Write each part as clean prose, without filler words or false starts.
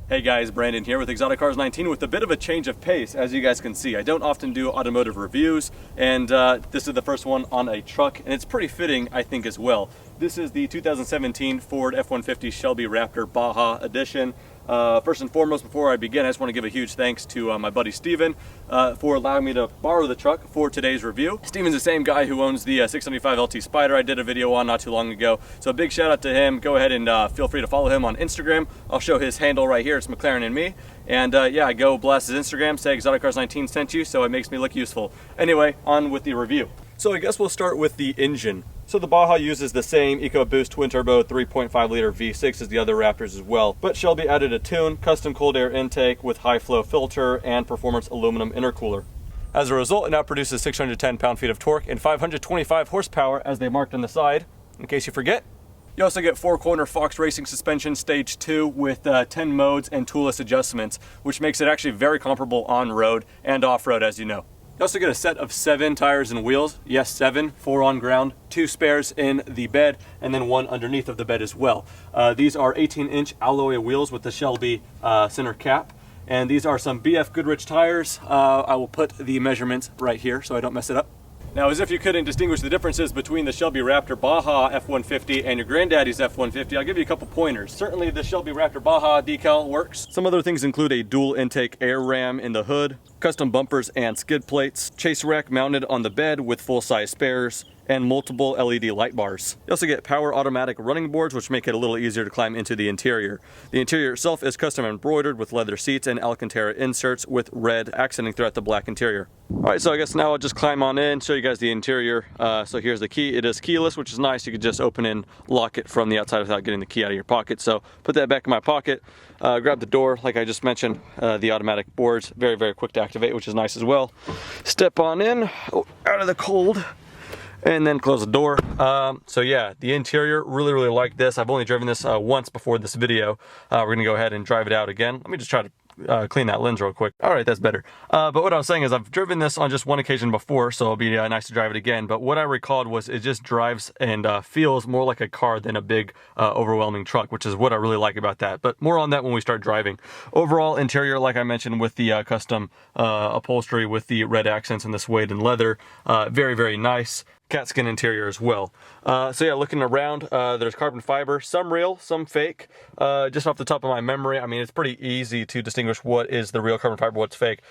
Hey guys, Brandon here with Exotic Cars 19 with a bit of a change of pace. As you guys can see, I don't often do automotive reviews, and this is the first one on a truck, and it's pretty fitting, I think, as well. This is the 2017 Ford F-150 Shelby Raptor Baja Edition. First and foremost, before I begin, I just want to give a huge thanks to my buddy Steven for allowing me to borrow the truck for today's review. Steven's the same guy who owns the 675 LT Spider I did a video on not too long ago, so a big shout out to him. Go ahead and feel free to follow him on Instagram. I'll show his handle right here. It's McLaren and me. And yeah, go blast his Instagram, say Exotic Cars 19 sent you, so it makes me look useful. Anyway, on with the review. So I guess we'll start with the engine. So the Baja uses the same EcoBoost twin-turbo 3.5-liter V6 as the other Raptors as well, but Shelby added a tune, custom cold air intake with high-flow filter and performance aluminum intercooler. As a result, it now produces 610 pound-feet of torque and 525 horsepower as they marked on the side, in case you forget. You also get 4-corner Fox Racing suspension stage 2 with 10 modes and toolless adjustments, which makes it actually very comparable on-road and off-road, as you know. You also get a set of 7 tires and wheels. Yes, 7, 4 on ground, 2 spares in the bed, and then 1 underneath of the bed as well. These are 18-inch alloy wheels with the Shelby center cap. And these are some BF Goodrich tires. I will put the measurements right here so I don't mess it up. Now, as if you couldn't distinguish the differences between the Shelby Raptor Baja F-150 and your granddaddy's F-150, I'll give you a couple pointers. Certainly the Shelby Raptor Baja decal works. Some other things include a dual intake air ram in the hood, custom bumpers and skid plates, chase rack mounted on the bed with full-size spares, and multiple LED light bars. You also get power automatic running boards, which make it a little easier to climb into the interior. The interior itself is custom embroidered with leather seats and Alcantara inserts with red accenting throughout the black interior. Alright, so I guess now I'll just climb on in, show you guys the interior. So here's the key. It is keyless, which is nice. You can just open and lock it from the outside without getting the key out of your pocket. So put that back in my pocket, grab the door, like I just mentioned, the automatic boards, very, very quick to activate, which is nice as well. Step on in, out of the cold, and then close the door. So yeah, the interior, really like this. I've only driven this once before this video. We're gonna go ahead and drive it out again. Let me just try to clean that lens real quick. All right, that's better. But what I was saying is I've driven this on just one occasion before, so it'll be nice to drive it again. But what I recalled was it just drives and feels more like a car than a big overwhelming truck, which is what I really like about that. But more on that when we start driving. Overall interior, like I mentioned, with the custom upholstery with the red accents and the suede and leather, very nice. Cat skin interior as well. So yeah, looking around, there's carbon fiber, some real, some fake. Just off the top of my memory, I mean, it's pretty easy to distinguish what is the real carbon fiber, what's fake.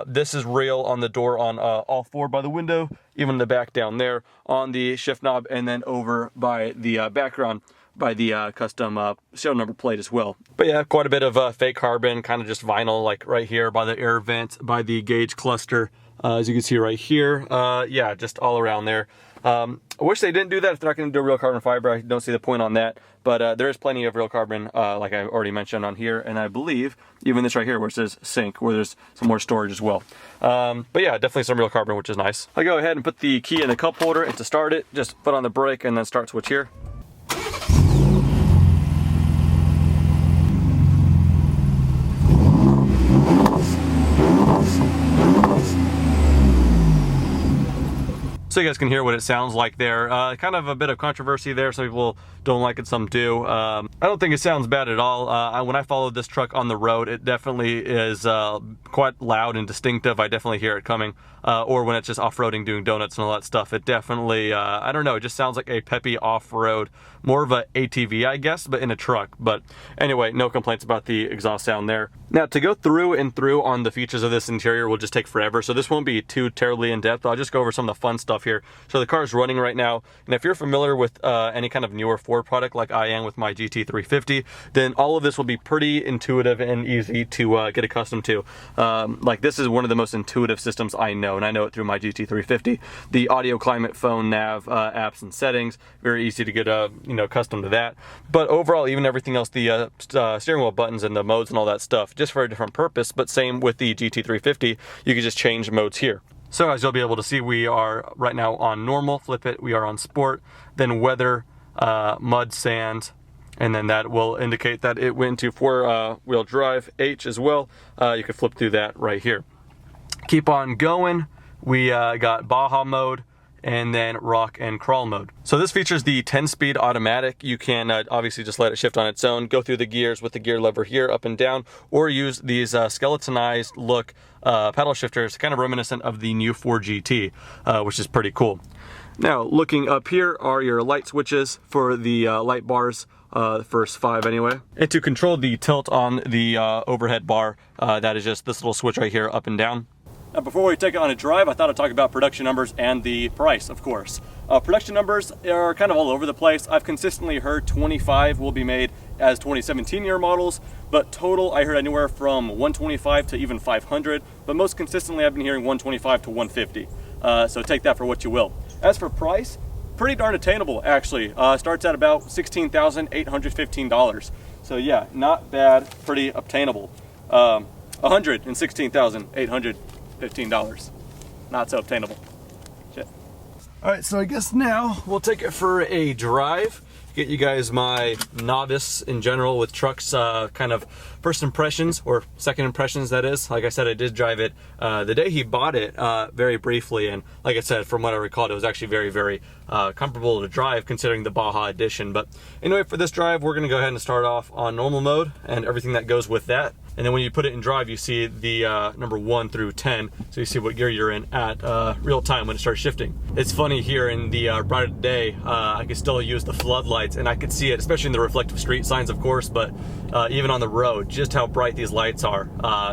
This is real on the door on all 4 by the window, even in the back down there on the shift knob, and then over by the background by the custom serial number plate as well. But yeah, quite a bit of fake carbon, kind of just vinyl, like right here by the air vent, by the gauge cluster. As you can see right here, yeah, just all around there. I wish they didn't do that if they're not going to do real carbon fiber. I don't see the point on that, but there is plenty of real carbon, like I already mentioned on here, and I believe even this right here where it says sink, where there's some more storage as well. But yeah, definitely some real carbon, which is nice. I'll go ahead and put the key in the cup holder, and to start it, just put on the brake and then start switch here. So you guys can hear what it sounds like there. Kind of a bit of controversy there. Some people don't like it, some do. I don't think it sounds bad at all. When I followed this truck on the road, it definitely is quite loud and distinctive. I definitely hear it coming. Or when it's just off-roading, doing donuts and all that stuff, it definitely, I don't know, it just sounds like a peppy off-road, more of a ATV, I guess, but in a truck. But anyway, no complaints about the exhaust sound there. Now, to go through and through on the features of this interior will just take forever, so this won't be too terribly in-depth. I'll just go over some of the fun stuff here. So the car is running right now, and if you're familiar with any kind of newer Ford product like I am with my GT350, then all of this will be pretty intuitive and easy to get accustomed to. Like, this is one of the most intuitive systems I know, and I know it through my GT350. The audio, climate, phone, nav, apps, and settings, very easy to get accustomed to that. But overall, even everything else, the steering wheel buttons and the modes and all that stuff, just for a different purpose. But same with the GT350, you can just change modes here. So as you'll be able to see, we are right now on normal, flip it, we are on sport, then weather, mud, sand, and then that will indicate that it went to 4-wheel drive, H as well. You can flip through that right here. Keep on going, we got Baja mode, and then rock and crawl mode. So this features the 10-speed automatic. You can obviously just let it shift on its own, go through the gears with the gear lever here, up and down, or use these skeletonized look paddle shifters, kind of reminiscent of the new 4GT, which is pretty cool. Now, looking up here are your light switches for the light bars, the first 5 anyway. And to control the tilt on the overhead bar, that is just this little switch right here, up and down. Now, before we take it on a drive, I thought I'd talk about production numbers and the price, of course. Production numbers are kind of all over the place. I've consistently heard 25 will be made as 2017 year models, but total I heard anywhere from 125 to even 500, but most consistently I've been hearing 125 to 150. So take that for what you will. As for price, pretty darn attainable actually. Starts at about $16,815. So yeah, not bad, pretty obtainable. $116,815. Not so obtainable. Shit. All right, so I guess now we'll take it for a drive. Get you guys my novice in general with trucks kind of first impressions, or second impressions that is. Like I said, I did drive it the day he bought it very briefly, and like I said, from what I recalled, it was actually very comfortable to drive considering the Baja Edition. But anyway, for this drive, we're gonna go ahead and start off on normal mode and everything that goes with that. And then when you put it in drive, you see the number 1 through 10. So you see what gear you're in at real time when it starts shifting. It's funny here in the bright of day, I could still use the floodlights and I could see it, especially in the reflective street signs, of course, but even on the road, just how bright these lights are.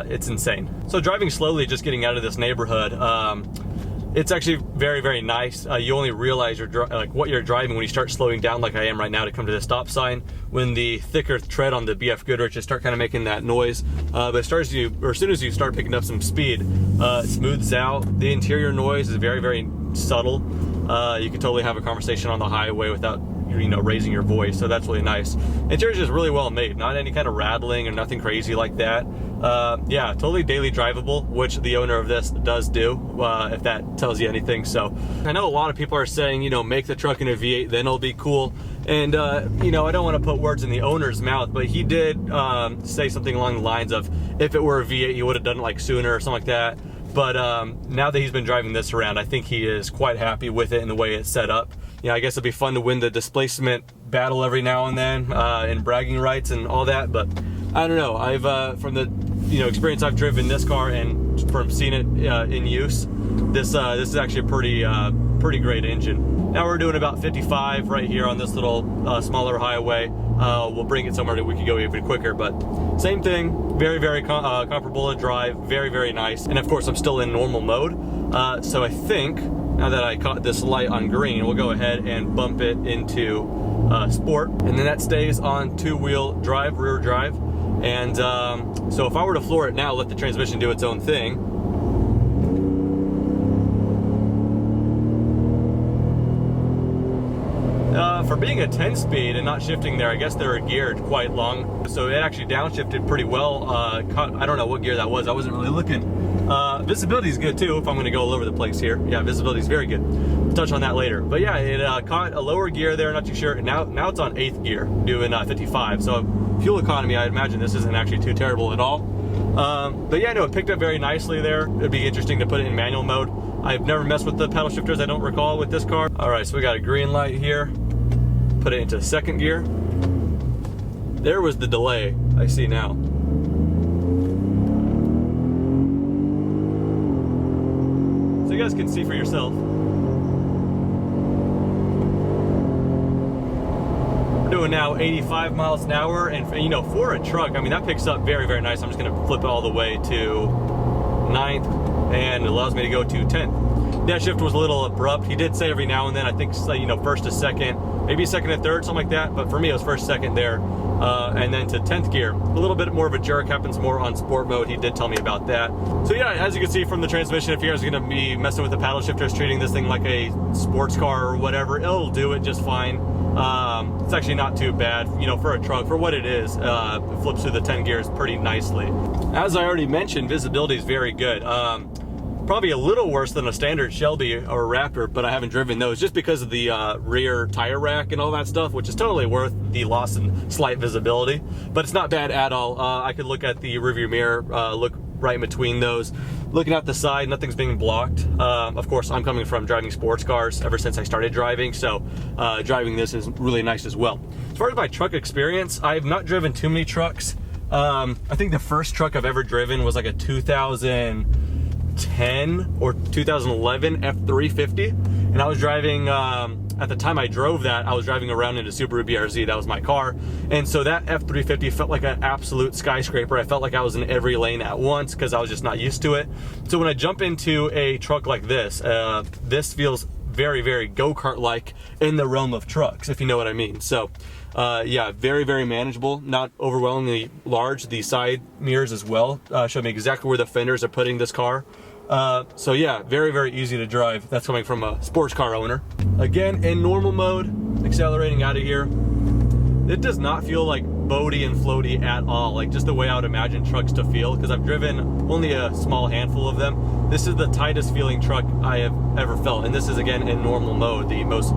It's insane. So driving slowly, just getting out of this neighborhood, it's actually very nice. You only realize what you're driving when you start slowing down like I am right now to come to the stop sign, when the thicker tread on the BF Goodrich start kind of making that noise. But as soon as you start picking up some speed, it smooths out. The interior noise is very subtle. You can totally have a conversation on the highway without raising your voice, so that's really nice. Interior is just really well made, not any kind of rattling or nothing crazy like that. Yeah, totally daily drivable, which the owner of this does do, if that tells you anything. So I know a lot of people are saying, make the truck in a V8, then it'll be cool. And I don't want to put words in the owner's mouth, but he did say something along the lines of, if it were a V8, he would have done it like sooner or something like that. But now that he's been driving this around, I think he is quite happy with it and the way it's set up. I guess it'd be fun to win the displacement battle every now and then, and bragging rights and all that. But I don't know. I've from the experience I've driven this car and from seeing it in use, this is actually a pretty great engine. Now we're doing about 55 right here on this little smaller highway. We'll bring it somewhere that we can go even quicker, but same thing, very comparable to drive, very nice. And of course, I'm still in normal mode. So I think now that I caught this light on green, we'll go ahead and bump it into sport, and then that stays on 2-wheel drive, rear drive. And so if I were to floor it now, let the transmission do its own thing, for being a 10-speed and not shifting there, I guess they were geared quite long, so it actually downshifted pretty well. I don't know what gear that was, I wasn't really looking. Visibility is good too, if I'm going to go all over the place here. Yeah, visibility is very good. We'll touch on that later. But yeah, it caught a lower gear there, not too sure. And now it's on 8th gear, doing 55. So fuel economy, I imagine this isn't actually too terrible at all. But yeah, no, it picked up very nicely there. It'd be interesting to put it in manual mode. I've never messed with the paddle shifters, I don't recall, with this car. All right, so we got a green light here. Put it into 2nd gear. There was the delay I see now. So you guys can see for yourself. We're doing now 85 miles an hour, and for a truck, I mean, that picks up very nice. I'm just gonna flip it all the way to 9th, and it allows me to go to 10th. That shift was a little abrupt. He did say every now and then, I think, 1st to 2nd, maybe 2nd to 3rd, something like that. But for me, it was 1st, 2nd there, and then to 10th gear. A little bit more of a jerk, happens more on sport mode. He did tell me about that. So yeah, as you can see from the transmission, if you guys are gonna be messing with the paddle shifters, treating this thing like a sports car or whatever, it'll do it just fine. It's actually not too bad, for a truck, for what it is. It flips through the 10 gears pretty nicely. As I already mentioned, visibility is very good. Probably a little worse than a standard Shelby or Raptor, but I haven't driven those just because of the rear tire rack and all that stuff, which is totally worth the loss in slight visibility. But it's not bad at all. I could look at the rearview mirror, look right in between those. looking out the side, nothing's being blocked. Of course, I'm coming from driving sports cars ever since I started driving, so driving this is really nice as well. As far as my truck experience, I've not driven too many trucks. I think the first truck I've ever driven was like a 2010 or 2011 F350, and I was driving, at the time I drove that, I was driving around in a Subaru BRZ. That was my car. And so that F350 felt like an absolute skyscraper. I felt like I was in every lane at once because I was just not used to it. So when I jump into a truck like this, this feels very, very go-kart-like in the realm of trucks, if you know what I mean. So yeah, very, very manageable, not overwhelmingly large. The side mirrors as well show me exactly where the fenders are putting this car. So yeah, very, very easy to drive. That's coming from a sports car owner. Again, in normal mode, accelerating out of here. It does not feel like boaty and floaty at all, like just the way I would imagine trucks to feel, because I've driven only a small handful of them. This is the tightest feeling truck I have ever felt, and this is again in normal mode, the most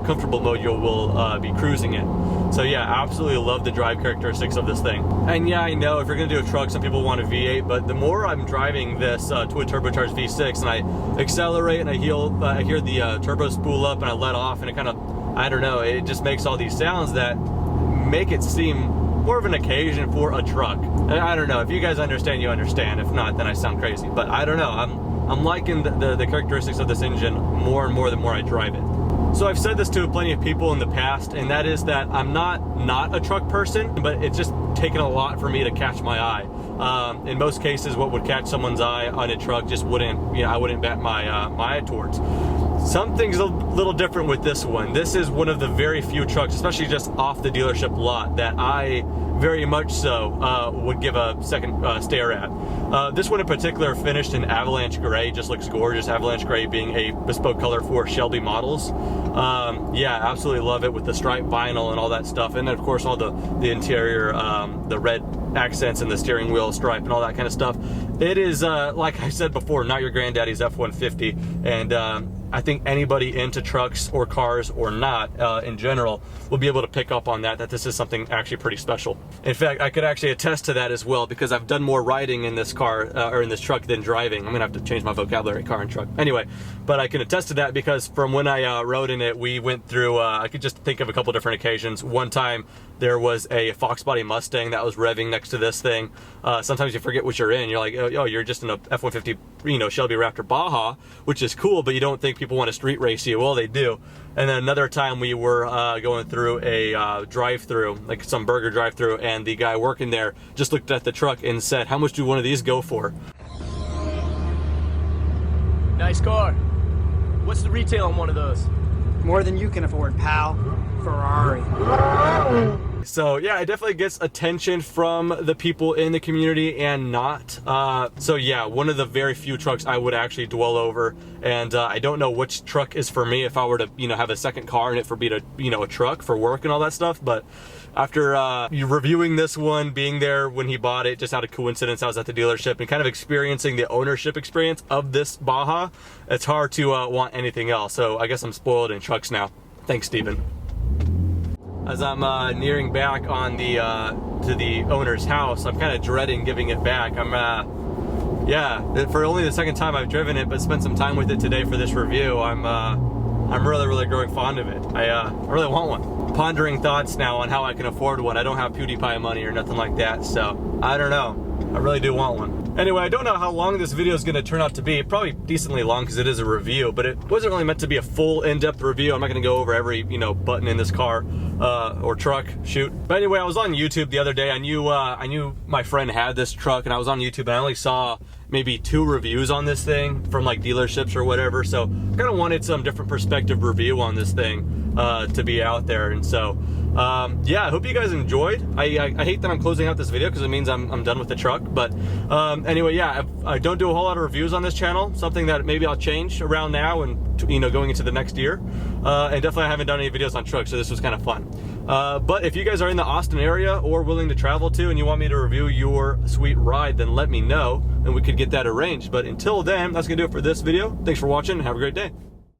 comfortable mode you will be cruising in. So yeah, absolutely love the drive characteristics of this thing. And yeah, I know if you're gonna do a truck, some people want a V8, but the more I'm driving this twin turbocharged V6 and I accelerate and I hear the turbo spool up and I let off, and it kind of, I don't know, it just makes all these sounds that make it seem more of an occasion for a truck. I don't know, if you guys understand, you understand. If not, then I sound crazy. But I don't know, I'm liking the characteristics of this engine more and more the more I drive it. So I've said this to plenty of people in the past, and that is that I'm not a truck person, but it's just taken a lot for me to catch my eye. In most cases, what would catch someone's eye on a truck just wouldn't, I wouldn't bat my eye towards. Something's a little different with this one. This is one of the very few trucks, especially just off the dealership lot, that I very much so would give a second stare at. This one in particular, finished in Avalanche Gray, just looks gorgeous. Avalanche Gray being a bespoke color for Shelby models. Yeah, absolutely love it with the striped vinyl and all that stuff. And then of course all the interior, the red accents and the steering wheel stripe and all that kind of stuff. It is, like I said before, not your granddaddy's F-150. And I think anybody into trucks or cars or not in general will be able to pick up on that this is something actually pretty special. In fact, I could actually attest to that as well, because I've done more riding in this car or in this truck than driving. I'm gonna have to change my vocabulary, car and truck. Anyway, but I can attest to that because from when I rode in it, we went through, I could just think of a couple different occasions. One time there was a Fox body Mustang that was revving next to this thing. Sometimes you forget what you're in. You're like, oh, you're just in a F-150, Shelby Raptor Baja, which is cool, but you don't think people want to street race you. Well, they do. And then another time we were going through a drive-through, like some burger drive-through, and the guy working there just looked at the truck and said, "How much do one of these go for?" Nice car. What's the retail on one of those? More than you can afford, pal. Ferrari. So yeah, it definitely gets attention from the people in the community and not. So yeah, one of the very few trucks I would actually dwell over. And I don't know which truck is for me if I were to, have a second car and it for me to, a truck for work and all that stuff. But after reviewing this one, being there when he bought it, just out of coincidence, I was at the dealership and kind of experiencing the ownership experience of this Baja, it's hard to want anything else. So I guess I'm spoiled in trucks now. Thanks, Steven. As I'm nearing back on the to the owner's house, I'm kind of dreading giving it back. Yeah, for only the second time I've driven it, but spent some time with it today for this review. I'm really, really growing fond of it. I really want one. Pondering thoughts now on how I can afford one. I don't have PewDiePie money or nothing like that, so I don't know. I really do want one. Anyway, I don't know how long this video is going to turn out to be. Probably decently long because it is a review, but it wasn't really meant to be a full in-depth review. I'm not going to go over every, button in this car or truck, shoot. But anyway, I was on YouTube the other day. I knew my friend had this truck, and I was on YouTube and I only saw maybe 2 reviews on this thing from like dealerships or whatever. So I kind of wanted some different perspective review on this thing to be out there. And so yeah, I hope you guys enjoyed. I hate that I'm closing out this video because it means I'm done with the truck. But anyway, yeah, I don't do a whole lot of reviews on this channel. Something that maybe I'll change around now and going into the next year. And definitely I haven't done any videos on trucks, so this was kind of fun. But if you guys are in the Austin area or willing to travel to and you want me to review your sweet ride, then let me know and we could get that arranged. But until then, that's gonna do it for this video. Thanks for watching and have a great day.